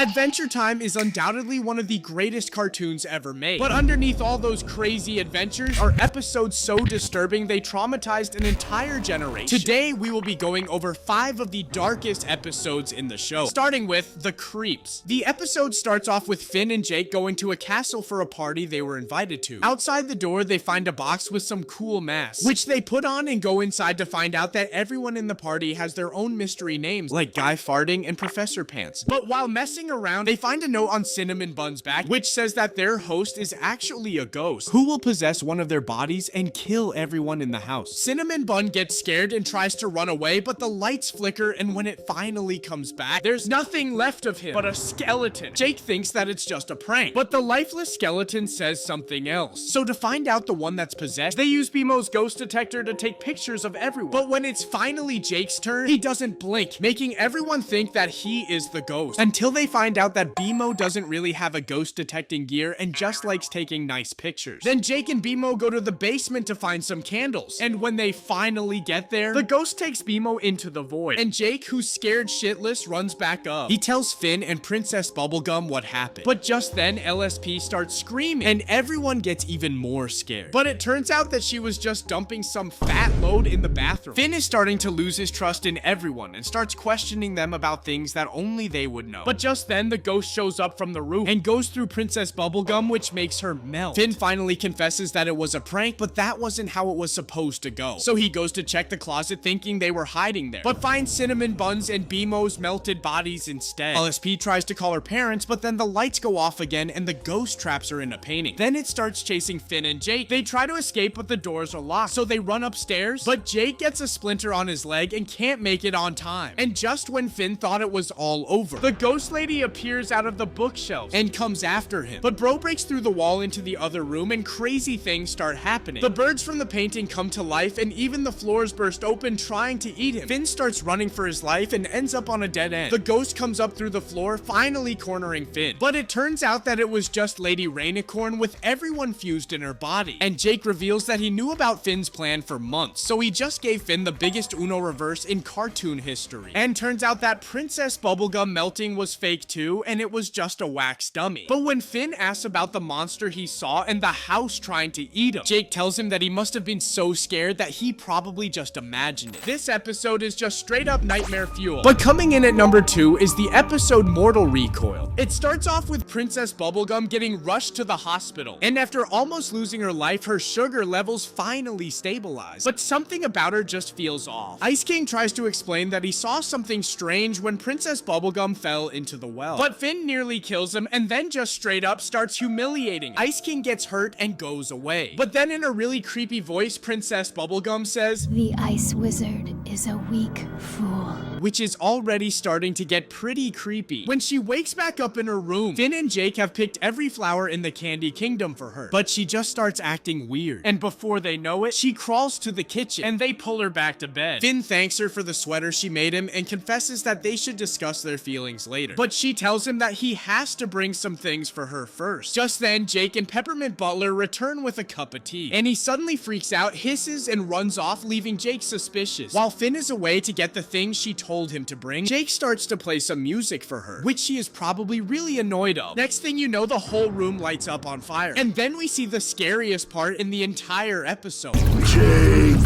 Adventure Time is undoubtedly one of the greatest cartoons ever made. But underneath all those crazy adventures are episodes so disturbing they traumatized an entire generation. Today, we will be going over 5 of the darkest episodes in the show, starting with The Creeps. The episode starts off with Finn and Jake going to a castle for a party they were invited to. Outside the door, they find a box with some cool masks, which they put on and go inside to find out that everyone in the party has their own mystery names, like Guy Farting and Professor Pants. But while messing around, they find a note on Cinnamon Bun's back, which says that their host is actually a ghost who will possess one of their bodies and kill everyone in the house. Cinnamon Bun gets scared and tries to run away, but the lights flicker, and when it finally comes back, there's nothing left of him but a skeleton. Jake thinks that it's just a prank, but the lifeless skeleton says something else. So to find out the one that's possessed, they use BMO's ghost detector to take pictures of everyone. But when it's finally Jake's turn, he doesn't blink, making everyone think that he is the ghost, until they find out that BMO doesn't really have a ghost detecting gear and just likes taking nice pictures. Then Jake and BMO go to the basement to find some candles, and when they finally get there, the ghost takes BMO into the void, and Jake, who's scared shitless, runs back up. He tells Finn and Princess Bubblegum what happened, but just then LSP starts screaming, and everyone gets even more scared. But it turns out that she was just dumping some fat load in the bathroom. Finn is starting to lose his trust in everyone and starts questioning them about things that only they would know. But just then, the ghost shows up from the roof and goes through Princess Bubblegum, which makes her melt. Finn finally confesses that it was a prank, but that wasn't how it was supposed to go. So he goes to check the closet thinking they were hiding there, but finds Cinnamon Buns and BMO's melted bodies instead. LSP tries to call her parents, but then the lights go off again and the ghost traps her in a painting. Then it starts chasing Finn and Jake. They try to escape, but the doors are locked, so they run upstairs, but Jake gets a splinter on his leg and can't make it on time. And just when Finn thought it was all over, the ghost lady appears out of the bookshelf and comes after him. But Bro breaks through the wall into the other room and crazy things start happening. The birds from the painting come to life and even the floors burst open trying to eat him. Finn starts running for his life and ends up on a dead end. The ghost comes up through the floor, finally cornering Finn. But it turns out that it was just Lady Rainicorn with everyone fused in her body. And Jake reveals that he knew about Finn's plan for months, so he just gave Finn the biggest Uno reverse in cartoon history. And turns out that Princess Bubblegum melting was fake too, and it was just a wax dummy. But when Finn asks about the monster he saw and the house trying to eat him, Jake tells him that he must have been so scared that he probably just imagined it. This episode is just straight up nightmare fuel. But coming in at number 2 is the episode Mortal Recoil. It starts off with Princess Bubblegum getting rushed to the hospital, and after almost losing her life, her sugar levels finally stabilize. But something about her just feels off. Ice King tries to explain that he saw something strange when Princess Bubblegum fell into the well, but Finn nearly kills him and then just straight up starts humiliating. Ice King gets hurt and goes away. But then in a really creepy voice, Princess Bubblegum says, "The Ice Wizard is a weak fool," which is already starting to get pretty creepy. When she wakes back up in her room, Finn and Jake have picked every flower in the Candy Kingdom for her, but she just starts acting weird. And before they know it, she crawls to the kitchen and they pull her back to bed. Finn thanks her for the sweater she made him and confesses that they should discuss their feelings later. But she tells him that he has to bring some things for her first. Just then, Jake and Peppermint Butler return with a cup of tea, and he suddenly freaks out, hisses, and runs off, leaving Jake suspicious. While Finn is away to get the things she told him to bring, Jake starts to play some music for her, which she is probably really annoyed of. Next thing you know, the whole room lights up on fire. And then we see the scariest part in the entire episode. Jake!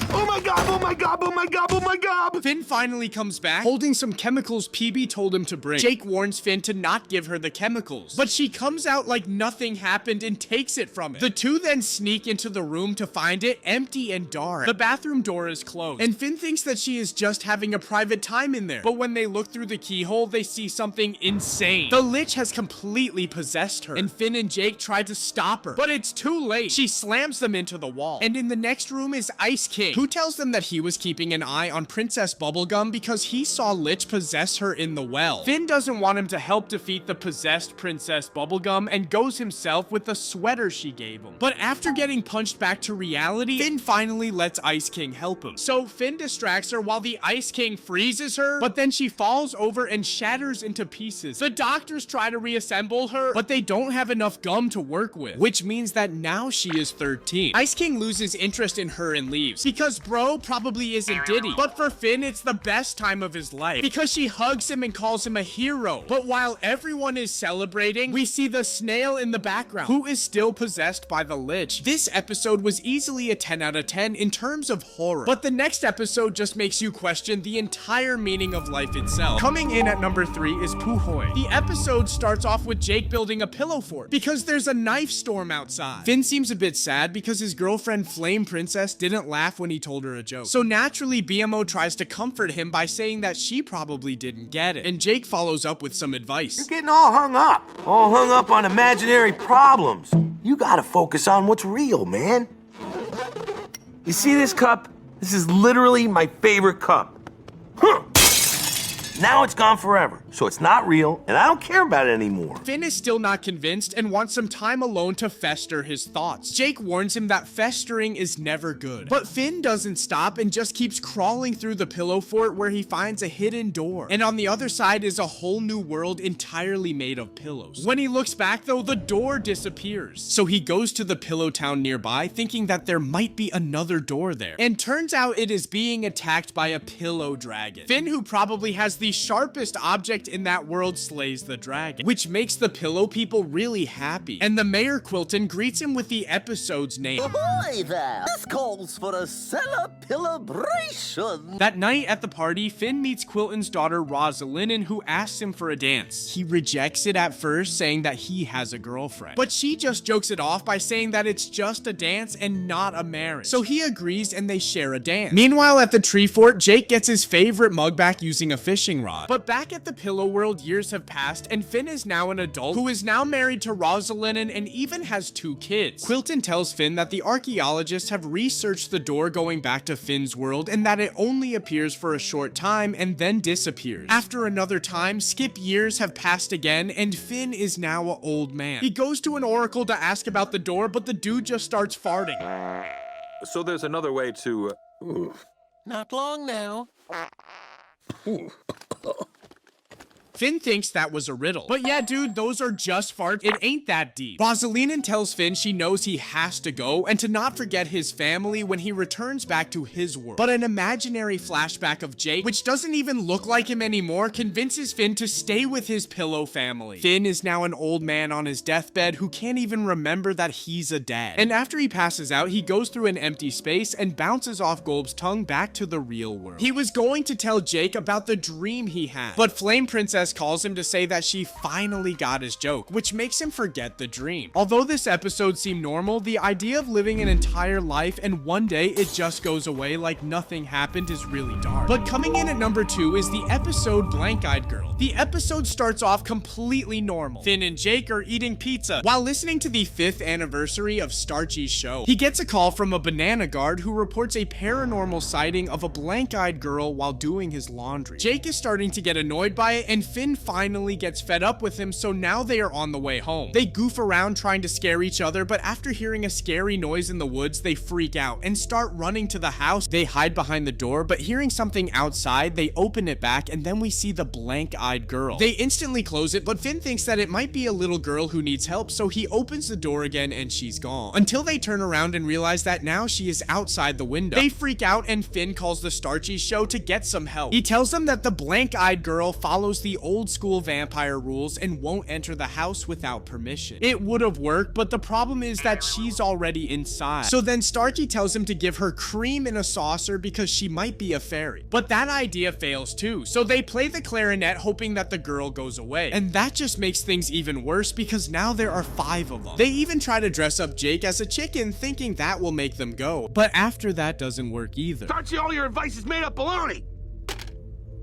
Oh my god, oh my god, oh my god, oh my god! Finn finally comes back, holding some chemicals PB told him to bring. Jake warns Finn to not give her the chemicals, but she comes out like nothing happened and takes it from him. The two then sneak into the room to find it empty and dark. The bathroom door is closed, and Finn thinks that she is just having a private time in there. But when they look through the keyhole, they see something insane. The Lich has completely possessed her, and Finn and Jake try to stop her, but it's too late. She slams them into the wall. And in the next room is Ice King, who tells them that he was keeping an eye on Princess Bubblegum because he saw Lich possess her in the well. Finn doesn't want him to help defeat the possessed Princess Bubblegum and goes himself with the sweater she gave him. But after getting punched back to reality, Finn finally lets Ice King help him. So Finn distracts her while the Ice King freezes her, but then she falls over and shatters into pieces. The doctors try to reassemble her, but they don't have enough gum to work with, which means that now she is 13. Ice King loses interest in her and leaves because Bro probably isn't Diddy. But for Finn, it's the best time of his life because she hugs him and calls him a hero. But while everyone is celebrating, we see the snail in the background, who is still possessed by the Lich. This episode was easily a 10 out of 10 in terms of horror, but the next episode just makes you question the entire meaning of life itself. Coming in at number 3 is Puhoi. The episode starts off with Jake building a pillow fort because there's a knife storm outside. Finn seems a bit sad because his girlfriend Flame Princess didn't laugh when he told her a joke. So naturally, BMO tries to comfort him by saying that she probably didn't get it, and Jake follows up with some advice. You're getting all hung up on imaginary problems. You gotta focus on what's real, man. You see this cup? This is literally my favorite cup. Huh. Now it's gone forever, so it's not real, and I don't care about it anymore. Finn is still not convinced and wants some time alone to fester his thoughts. Jake warns him that festering is never good. But Finn doesn't stop and just keeps crawling through the pillow fort where he finds a hidden door. And on the other side is a whole new world entirely made of pillows. When he looks back though, the door disappears. So he goes to the pillow town nearby thinking that there might be another door there. And turns out it is being attacked by a pillow dragon. Finn, who probably has the sharpest object in that world, slays the dragon, which makes the pillow people really happy. And the Mayor Quilton greets him with the episode's name. Ahoy there! This calls for a celebration! That night at the party, Finn meets Quilton's daughter Rosalind, who asks him for a dance. He rejects it at first, saying that he has a girlfriend. But she just jokes it off by saying that it's just a dance and not a marriage. So he agrees and they share a dance. Meanwhile, at the tree fort, Jake gets his favorite mug back using a fishing rod. But back at the Pillow World, years have passed and Finn is now an adult who is now married to Rosalind and even has 2 kids. Quilton tells Finn that the archaeologists have researched the door going back to Finn's world and that it only appears for a short time and then disappears. After another time, skip years have passed again and Finn is now an old man. He goes to an oracle to ask about the door, but the dude just starts farting. So there's another way to... Not long now. Finn thinks that was a riddle. But yeah, dude, those are just farts. It ain't that deep. Rosalind tells Finn she knows he has to go and to not forget his family when he returns back to his world. But an imaginary flashback of Jake, which doesn't even look like him anymore, convinces Finn to stay with his pillow family. Finn is now an old man on his deathbed who can't even remember that he's a dad. And after he passes out, he goes through an empty space and bounces off Golb's tongue back to the real world. He was going to tell Jake about the dream he had, but Flame Princess calls him to say that she finally got his joke, which makes him forget the dream. Although this episode seemed normal, the idea of living an entire life and one day it just goes away like nothing happened is really dark. But coming in at number 2 is the episode Blank-Eyed Girl. The episode starts off completely normal. Finn and Jake are eating pizza while listening to the 5th anniversary of Starchy's show. He gets a call from a banana guard who reports a paranormal sighting of a blank-eyed girl while doing his laundry. Jake is starting to get annoyed by it and Finn finally gets fed up with him, so now they are on the way home. They goof around trying to scare each other, but after hearing a scary noise in the woods, they freak out and start running to the house. They hide behind the door, but hearing something outside, they open it back and then we see the blank-eyed girl. They instantly close it, but Finn thinks that it might be a little girl who needs help, so he opens the door again and she's gone. Until they turn around and realize that now she is outside the window. They freak out and Finn calls the Starchy show to get some help. He tells them that the blank-eyed girl follows the old school vampire rules and won't enter the house without permission. It would have worked, but the problem is that she's already inside. So then Starchy tells him to give her cream in a saucer because she might be a fairy. But that idea fails too, so they play the clarinet hoping that the girl goes away. And that just makes things even worse because now there are 5 of them. They even try to dress up Jake as a chicken thinking that will make them go. But after that doesn't work either. Starchy, all your advice is made up baloney.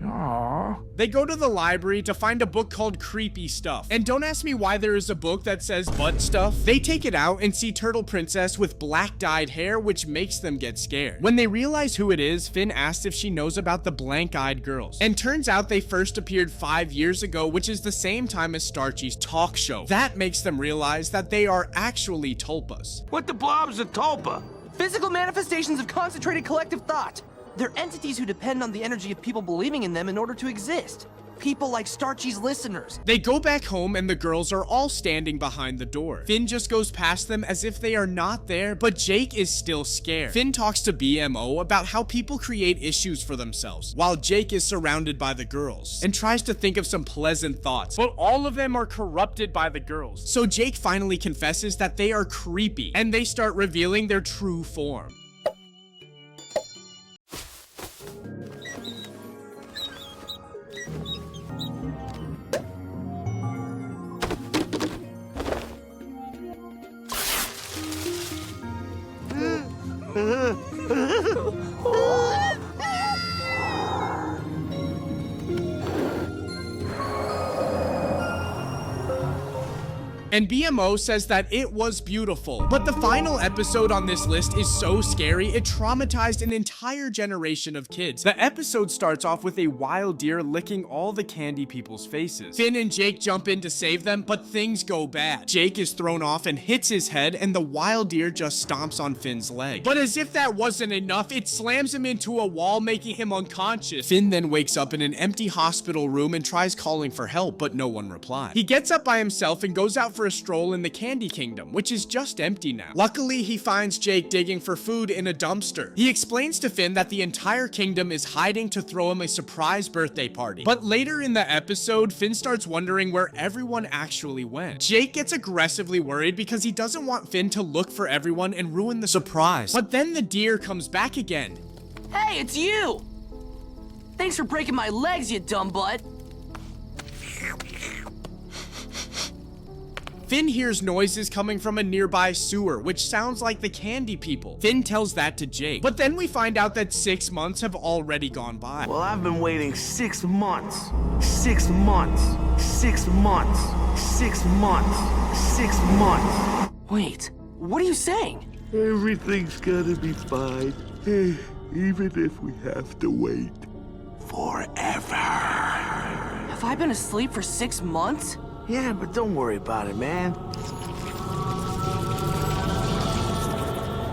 Aww. They go to the library to find a book called Creepy Stuff. And don't ask me why there is a book that says butt stuff. They take it out and see Turtle Princess with black dyed hair, which makes them get scared. When they realize who it is, Finn asks if she knows about the blank-eyed girls. And turns out they first appeared 5 years ago, which is the same time as Starchy's talk show. That makes them realize that they are actually tulpas. What the blob's a tulpa? Physical manifestations of concentrated collective thought. They're entities who depend on the energy of people believing in them in order to exist. people like Starchy's listeners. They go back home and the girls are all standing behind the door. Finn just goes past them as if they are not there, but Jake is still scared. Finn talks to BMO about how people create issues for themselves, while Jake is surrounded by the girls, and tries to think of some pleasant thoughts, but all of them are corrupted by the girls. So Jake finally confesses that they are creepy, and they start revealing their true form. And BMO says that it was beautiful. But the final episode on this list is so scary, it traumatized an entire generation of kids. The episode starts off with a wild deer licking all the candy people's faces. Finn and Jake jump in to save them, but things go bad. Jake is thrown off and hits his head, and the wild deer just stomps on Finn's leg. But as if that wasn't enough, it slams him into a wall, making him unconscious. Finn then wakes up in an empty hospital room and tries calling for help, but no one replies. He gets up by himself and goes out for a stroll in the Candy Kingdom, which is just empty now. Luckily, he finds Jake digging for food in a dumpster. He explains to Finn that the entire kingdom is hiding to throw him a surprise birthday party. But later in the episode, Finn starts wondering where everyone actually went. Jake gets aggressively worried because he doesn't want Finn to look for everyone and ruin the surprise. But then the deer comes back again. Hey, it's you! Thanks for breaking my legs, you dumb butt. Finn hears noises coming from a nearby sewer, which sounds like the candy people. Finn tells that to Jake. But then we find out that 6 months have already gone by. Well, I've been waiting 6 months. 6 months. 6 months. 6 months. 6 months. Wait, what are you saying? Everything's gonna be fine, even if we have to wait forever. Have I been asleep for 6 months? Yeah, but don't worry about it, man.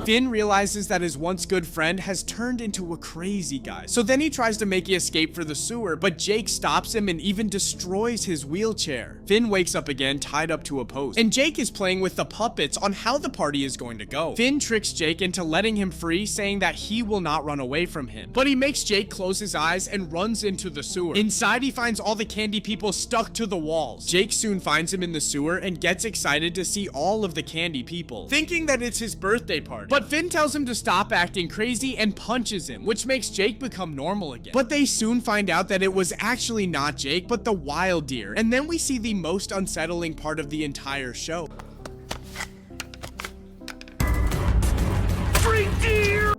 Finn realizes that his once good friend has turned into a crazy guy. So then he tries to make an escape for the sewer, but Jake stops him and even destroys his wheelchair. Finn wakes up again, tied up to a post, and Jake is playing with the puppets on how the party is going to go. Finn tricks Jake into letting him free, saying that he will not run away from him. But he makes Jake close his eyes and runs into the sewer. Inside, he finds all the candy people stuck to the walls. Jake soon finds him in the sewer and gets excited to see all of the candy people, thinking that it's his birthday party. But Finn tells him to stop acting crazy and punches him, which makes Jake become normal again. But they soon find out that it was actually not Jake, but the wild deer. And then we see the most unsettling part of the entire show.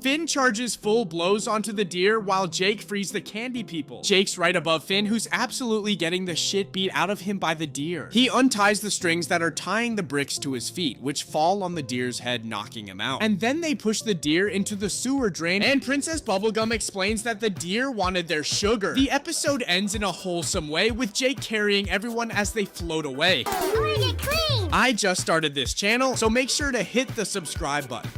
Finn charges full blows onto the deer while Jake frees the candy people. Jake's right above Finn, who's absolutely getting the shit beat out of him by the deer. He unties the strings that are tying the bricks to his feet, which fall on the deer's head, knocking him out. And then they push the deer into the sewer drain, and Princess Bubblegum explains that the deer wanted their sugar. The episode ends in a wholesome way, with Jake carrying everyone as they float away. I wanna get clean! I just started this channel, so make sure to hit the subscribe button.